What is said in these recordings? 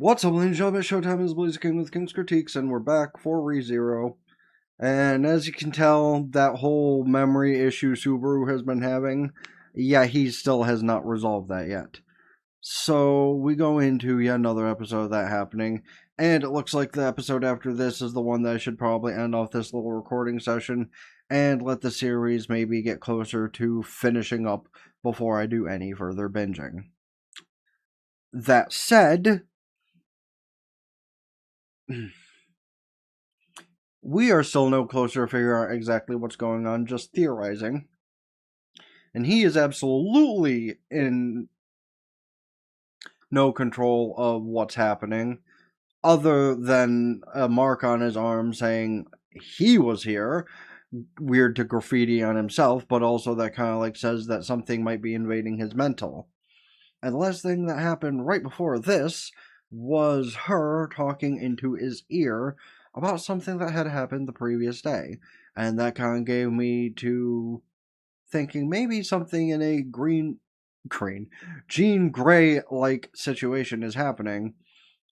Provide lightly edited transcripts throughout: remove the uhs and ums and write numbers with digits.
What's up, ladies and gentlemen? Showtime is Blaze King with King's Critiques, and we're back for ReZero. And as you can tell, that whole memory issue Subaru has been having, yeah, he still has not resolved that yet. So we go into yet another episode of that happening, and it looks like the episode after this is the one that I should probably end off this little recording session and let the series maybe get closer to finishing up before I do any further binging. That said, we are still no closer to figuring out exactly what's going on, just theorizing. And he is absolutely in no control of what's happening, other than a mark on his arm saying he was here. Weird to graffiti on himself, but also that kind of like says that something might be invading his mental. And the last thing that happened right before this was her talking into his ear about something that had happened the previous day. And that kind of gave me to thinking maybe something in a Jean Grey-like situation is happening.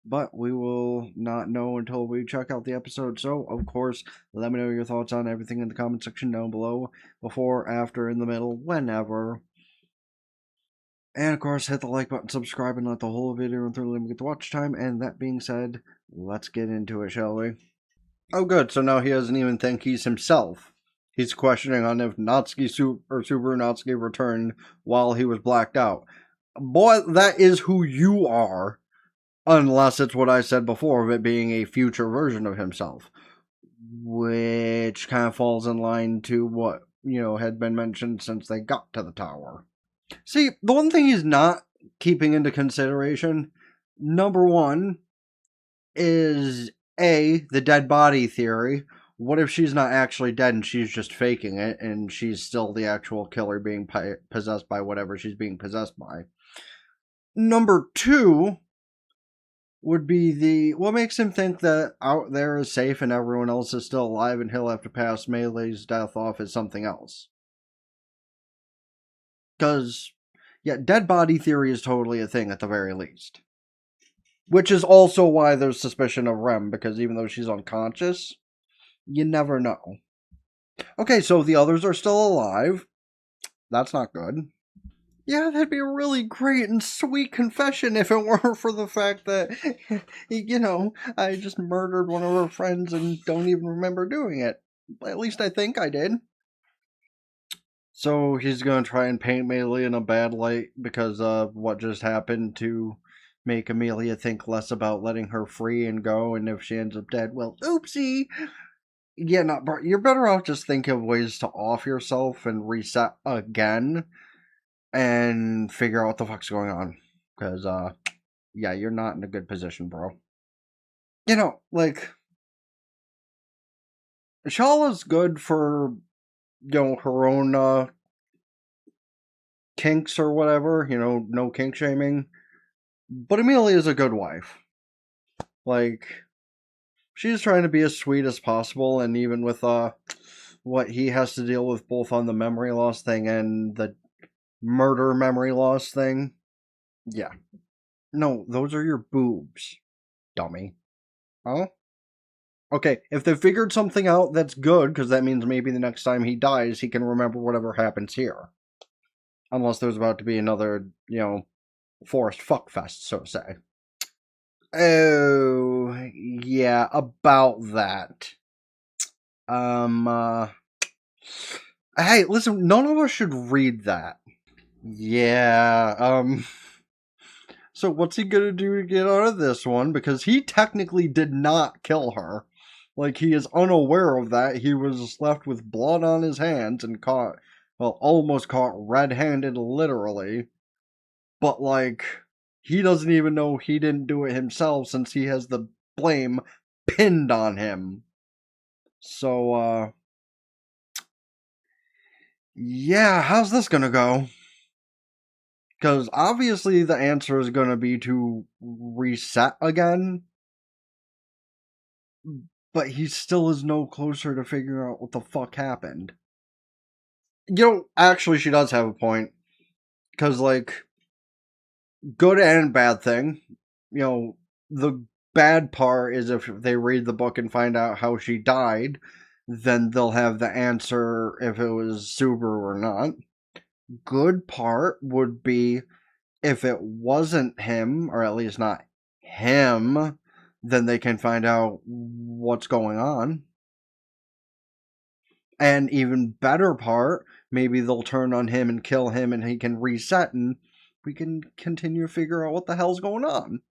But we will not know until we check out the episode. So, of course, let me know your thoughts on everything in the comment section down below. Before, after, in the middle, whenever. And of course, hit the like button, subscribe, and let the whole video run through and get the watch time. And that being said, let's get into it, shall we? Oh, good. So now he doesn't even think he's himself. He's questioning on if Subaru Natsuki returned while he was blacked out. Boy, that is who you are. Unless it's what I said before of it being a future version of himself. Which kind of falls in line to what, had been mentioned since they got to the tower. See, the one thing he's not keeping into consideration, number one, is A, the dead body theory. What if she's not actually dead and she's just faking it and she's still the actual killer being possessed by whatever she's being possessed by? Number two would be what makes him think that out there is safe and everyone else is still alive and he'll have to pass Meili's death off as something else. Because, yeah, dead body theory is totally a thing at the very least. Which is also why there's suspicion of Rem, because even though she's unconscious, you never know. Okay, so the others are still alive. That's not good. Yeah, that'd be a really great and sweet confession if it weren't for the fact that, I just murdered one of her friends and don't even remember doing it. At least I think I did. So he's going to try and paint Meili in a bad light because of what just happened to make Emilia think less about letting her free and go, and if she ends up dead, well, oopsie! Yeah, no, bro, you're better off just thinking of ways to off yourself and reset again and figure out what the fuck's going on. Because, yeah, you're not in a good position, bro. Shala's good for, her own, kinks or whatever, no kink shaming. But Emilia is a good wife. She's trying to be as sweet as possible, and even with, what he has to deal with both on the memory loss thing and the murder memory loss thing. Yeah. No, those are your boobs, dummy. Huh? Okay, if they figured something out, that's good, because that means maybe the next time he dies, he can remember whatever happens here. Unless there's about to be another, forced fuckfest, so to say. Oh, yeah, about that. Hey, listen, none of us should read that. Yeah, so what's he gonna do to get out of this one? Because he technically did not kill her. He is unaware of that. He was left with blood on his hands and almost caught red-handed, literally. But, he doesn't even know he didn't do it himself since he has the blame pinned on him. So, yeah, how's this gonna go? Because obviously the answer is gonna be to reset again. But he still is no closer to figuring out what the fuck happened. Actually, she does have a point. Because, good and bad thing. the bad part is if they read the book and find out how she died, then they'll have the answer if it was Subaru or not. Good part would be if it wasn't him, or at least not him, then they can find out what's going on. And even better part, maybe they'll turn on him and kill him and he can reset and we can continue to figure out what the hell's going on.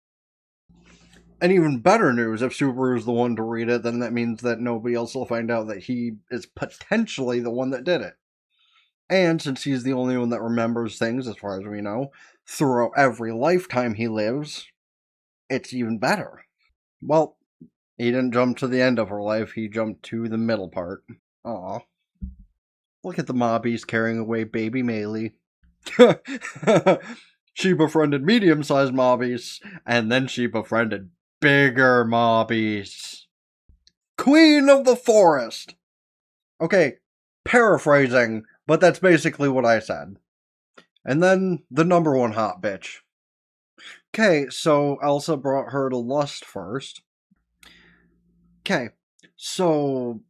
And even better news, if Subaru's the one to read it, then that means that nobody else will find out that he is potentially the one that did it. And since he's the only one that remembers things, as far as we know, throughout every lifetime he lives, it's even better. Well, he didn't jump to the end of her life, he jumped to the middle part. Aw. Look at the mobbies carrying away baby Meili. She befriended medium-sized mobbies, and then she befriended bigger mobbies. Queen of the Forest! Okay, paraphrasing, but that's basically what I said. And then the number one hot bitch. Okay, so Elsa brought her to lust first. Okay, so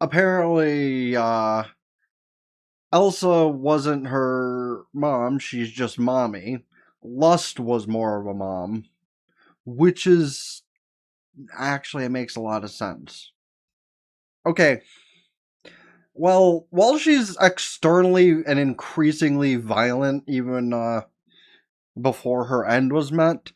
apparently, Elsa wasn't her mom, she's just mommy. Lust was more of a mom, which is actually, it makes a lot of sense. Okay, well, while she's externally and increasingly violent, even before her end was met,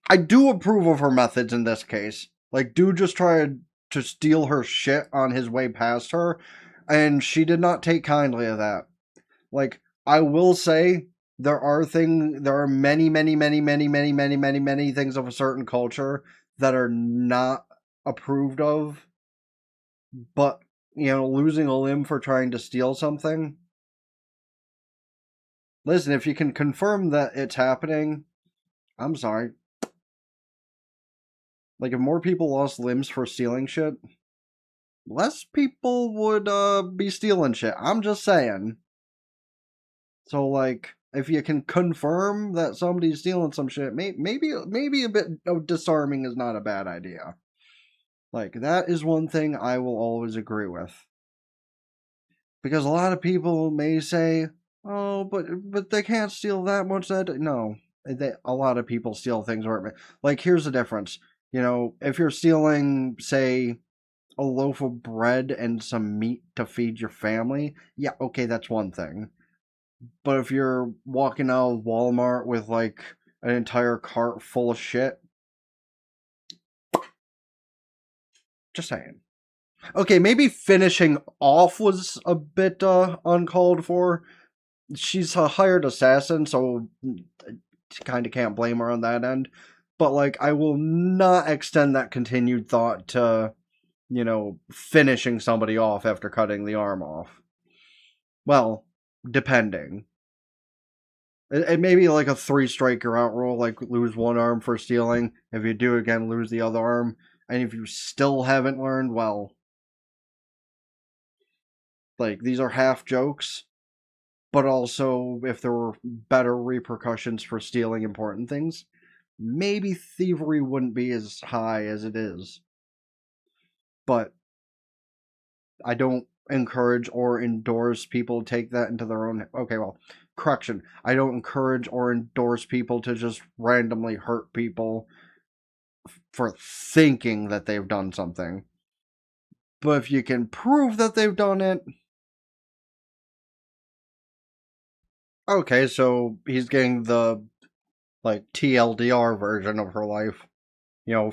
I do approve of her methods in this case. Like, dude just tried to steal her shit on his way past her, and she did not take kindly to that. Like, I will say, there are many, many, many, many, many, many, many, many things of a certain culture that are not approved of, but, losing a limb for trying to steal something. Listen, if you can confirm that it's happening, I'm sorry. Like, if more people lost limbs for stealing shit, less people would be stealing shit. I'm just saying. So, like, if you can confirm that somebody's stealing some shit, maybe a bit of disarming is not a bad idea. Like, that is one thing I will always agree with. Because a lot of people may say, "Oh, but they can't steal that much." That no, a lot of people steal things. Like, here's the difference. If you're stealing, say, a loaf of bread and some meat to feed your family, yeah, okay, that's one thing. But if you're walking out of Walmart with like an entire cart full of shit, just saying. Okay, maybe finishing off was a bit uncalled for. She's a hired assassin, so kind of can't blame her on that end. But like, I will not extend that continued thought to, finishing somebody off after cutting the arm off. Well, depending. It may be like a 3-strike you're out rule, like lose one arm for stealing. If you do again, lose the other arm. And if you still haven't learned, well, like, these are half jokes, but also if there were better repercussions for stealing important things, maybe thievery wouldn't be as high as it is. But I don't encourage or endorse people to take that into their own. Okay, well, correction. I don't encourage or endorse people to just randomly hurt people for thinking that they've done something. But if you can prove that they've done it. Okay, so he's getting the, like, TLDR version of her life.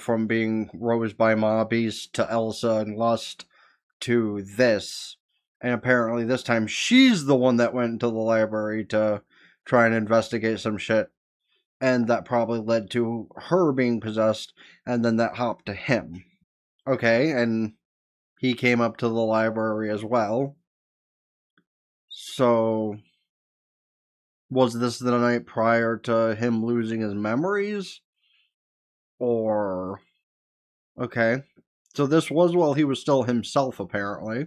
From being Rose by Mobbies to Elsa and Lust to this. And apparently this time she's the one that went to the library to try and investigate some shit. And that probably led to her being possessed, and then that hopped to him. Okay, and he came up to the library as well. So, was this the night prior to him losing his memories? Or... Okay. So this was while he was still himself, apparently.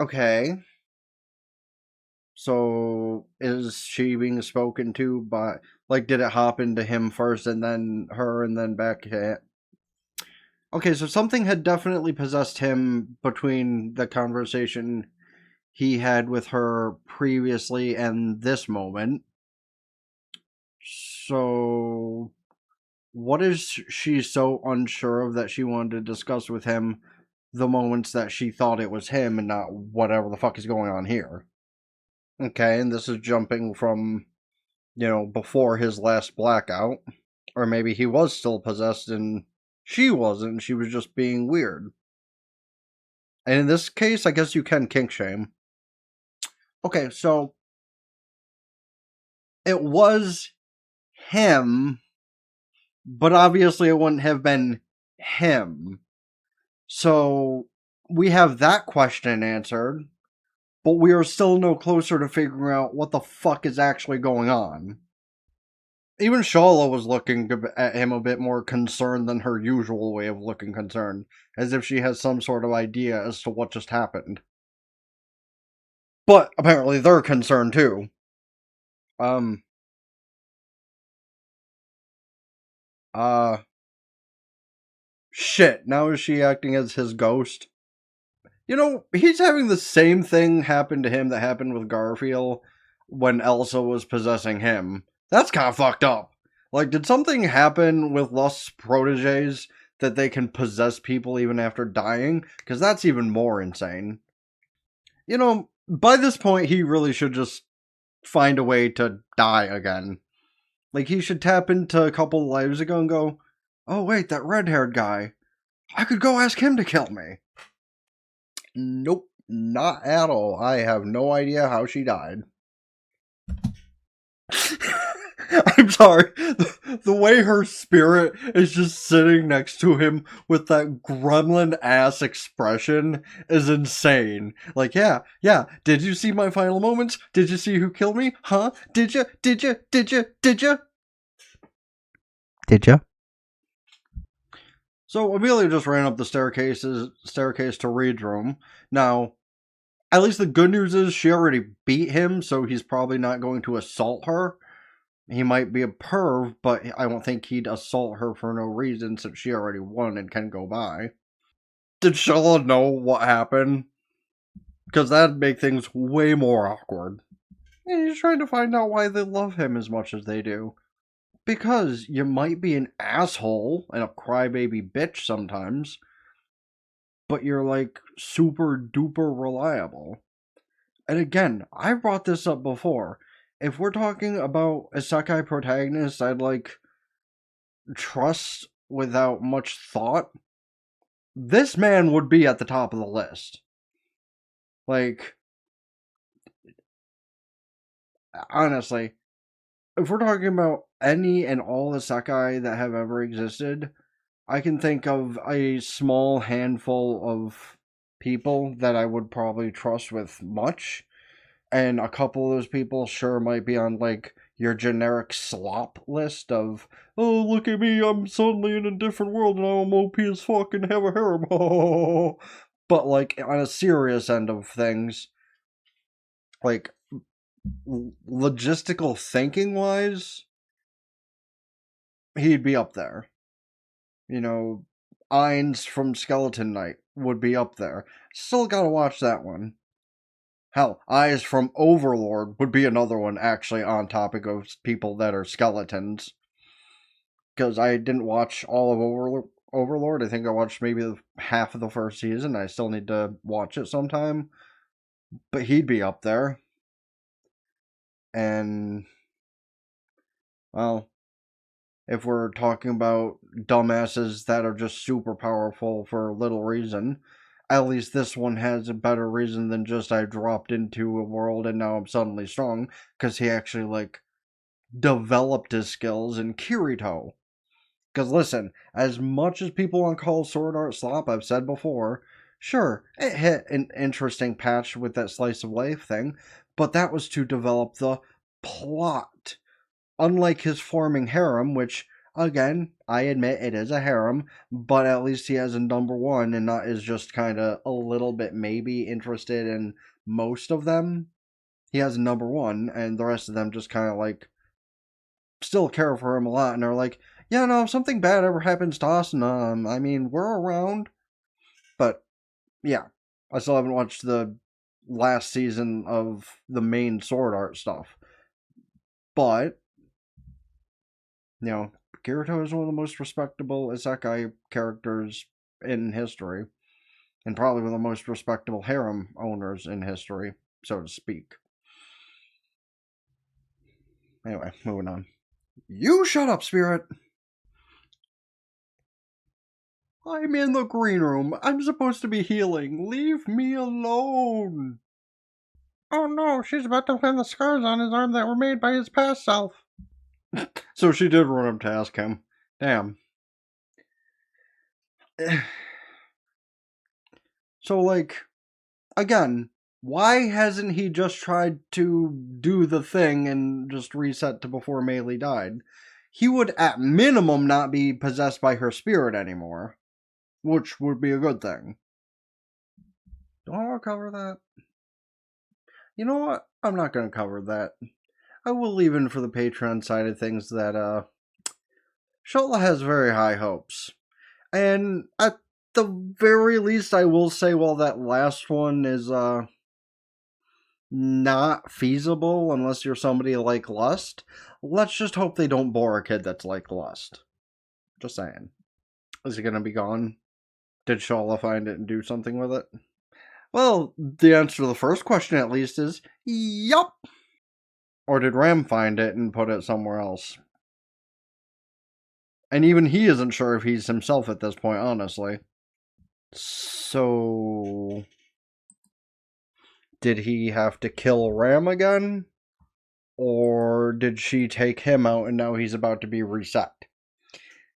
Okay. So is she being spoken to by, like, did it hop into him first and then her and then back to it? Okay, so something had definitely possessed him between the conversation he had with her previously and this moment. So what is she so unsure of that she wanted to discuss with him the moments that she thought it was him and not whatever the fuck is going on here? Okay, and this is jumping from, before his last blackout. Or maybe he was still possessed and she wasn't, she was just being weird. And in this case, I guess you can kink shame. Okay, so it was him, but obviously it wouldn't have been him. So we have that question answered, but we are still no closer to figuring out what the fuck is actually going on. Even Shala was looking at him a bit more concerned than her usual way of looking concerned, as if she has some sort of idea as to what just happened. But apparently they're concerned too. Um, uh, shit, now is she acting as his ghost? He's having the same thing happen to him that happened with Garfield when Elsa was possessing him. That's kind of fucked up. Like, did something happen with Lust's proteges that they can possess people even after dying? Because that's even more insane. By this point, he really should just find a way to die again. Like, he should tap into a couple lives ago and go, oh, wait, that red-haired guy. I could go ask him to kill me. Nope, not at all. I have no idea how she died. I'm sorry. The way her spirit is just sitting next to him with that gremlin ass expression is insane. Like, yeah. Did you see my final moments? Did you see who killed me? Huh? Did you? Did you? Did you? Did you? Did you? So Emilia just ran up the staircase to Reed's room. Now, at least the good news is she already beat him, so he's probably not going to assault her. He might be a perv, but I don't think he'd assault her for no reason since she already won and can go by. Did Shella know what happened? Because that'd make things way more awkward. And he's trying to find out why they love him as much as they do. Because you might be an asshole and a crybaby bitch sometimes, but you're like super duper reliable. And again, I brought this up before. If we're talking about isekai protagonists I'd like trust without much thought, this man would be at the top of the list. Like, honestly, if we're talking about any and all isekai that have ever existed, I can think of a small handful of people that I would probably trust with much. And a couple of those people sure might be on, like, your generic slop list of, oh, look at me, I'm suddenly in a different world and I'm OP as fuck and have a harem. But, like, on a serious end of things, like, logistical thinking wise, he'd be up there. Ainz from Skeleton Knight would be up there. Still gotta watch that one. Hell, Eyes from Overlord would be another one actually on topic of people that are skeletons. Because I didn't watch all of Overlord. I think I watched maybe half of the first season. I still need to watch it sometime. But he'd be up there. And, well, if we're talking about dumbasses that are just super powerful for little reason, at least this one has a better reason than just I dropped into a world and now I'm suddenly strong, because he actually, like, developed his skills in Kirito. Because listen, as much as people want to call Sword Art slop, I've said before, sure, it hit an interesting patch with that slice of life thing, but that was to develop the plot. Unlike his forming harem, which, again, I admit it is a harem, but at least he has a number one and not is just kind of a little bit maybe interested in most of them. he has a number one, and the rest of them just kind of like still care for him a lot, and are like, yeah, no, if something bad ever happens to us, I mean, we're around. But yeah, I still haven't watched the last season of the main Sword Art stuff. But, Kirito is one of the most respectable isekai characters in history, and probably one of the most respectable harem owners in history, so to speak. Anyway, moving on. You shut up, Spirit! I'm in the green room. I'm supposed to be healing. Leave me alone. Oh no, she's about to find the scars on his arm that were made by his past self. So she did run up to ask him. Damn. So, like, again, why hasn't he just tried to do the thing and just reset to before Meili died? He would, at minimum, not be possessed by her spirit anymore, which would be a good thing. Don't want to cover that. You know what? I'm not going to cover that. I will leave in for the Patreon side of things that, Shola has very high hopes. And at the very least, I will say, while that last one is, not feasible unless you're somebody like Lust, let's just hope they don't bore a kid that's like Lust. Just saying. Is it going to be gone? Did Shola find it and do something with it? Well, the answer to the first question at least is yup. Or did Ram find it and put it somewhere else? And even he isn't sure if he's himself at this point, honestly. So, did he have to kill Ram again? Or did she take him out and now he's about to be reset?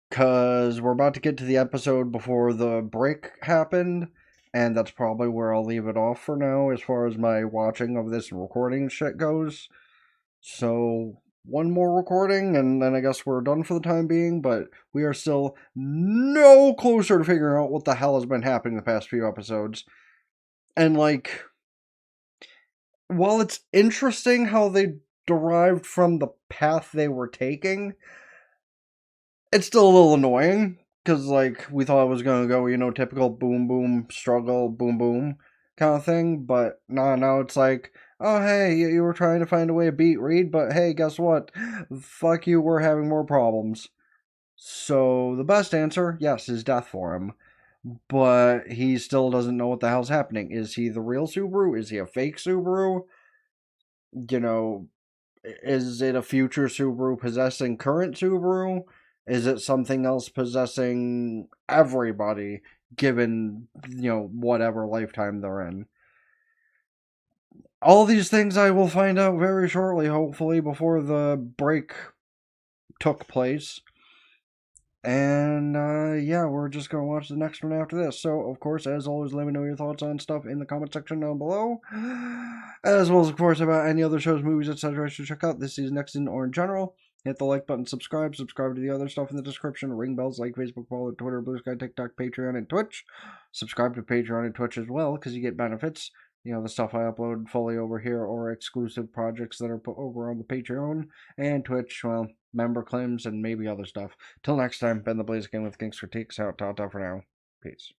Because we're about to get to the episode before the break happened, and that's probably where I'll leave it off for now as far as my watching of this recording shit goes. So, one more recording, and then I guess we're done for the time being, but we are still no closer to figuring out what the hell has been happening the past few episodes. And, like, while it's interesting how they derived from the path they were taking, it's still a little annoying, because, like, we thought it was going to go, typical boom, boom, struggle, boom, boom kind of thing, but now it's like, oh, hey, you were trying to find a way to beat Reed, but hey, guess what? Fuck you, we're having more problems. So, the best answer, yes, is death for him, but he still doesn't know what the hell's happening. Is he the real Subaru? Is he a fake Subaru? You know, is it a future Subaru possessing current Subaru? Is it something else possessing everybody, given, whatever lifetime they're in? All these things I will find out very shortly, hopefully, before the break took place. And, yeah, we're just going to watch the next one after this. So, of course, as always, let me know your thoughts on stuff in the comment section down below. As well as, of course, about any other shows, movies, etc. I should check out this season, next season, or in general. Hit the like button, subscribe to the other stuff in the description, ring bells like Facebook, follow, Twitter, Blue Sky, TikTok, Patreon, and Twitch. Subscribe to Patreon and Twitch as well, because you get benefits. The stuff I upload fully over here, or exclusive projects that are put over on the Patreon and Twitch, well, member claims and maybe other stuff. Till next time, been the Blaze again with King's Critiques. Out, for now. Peace.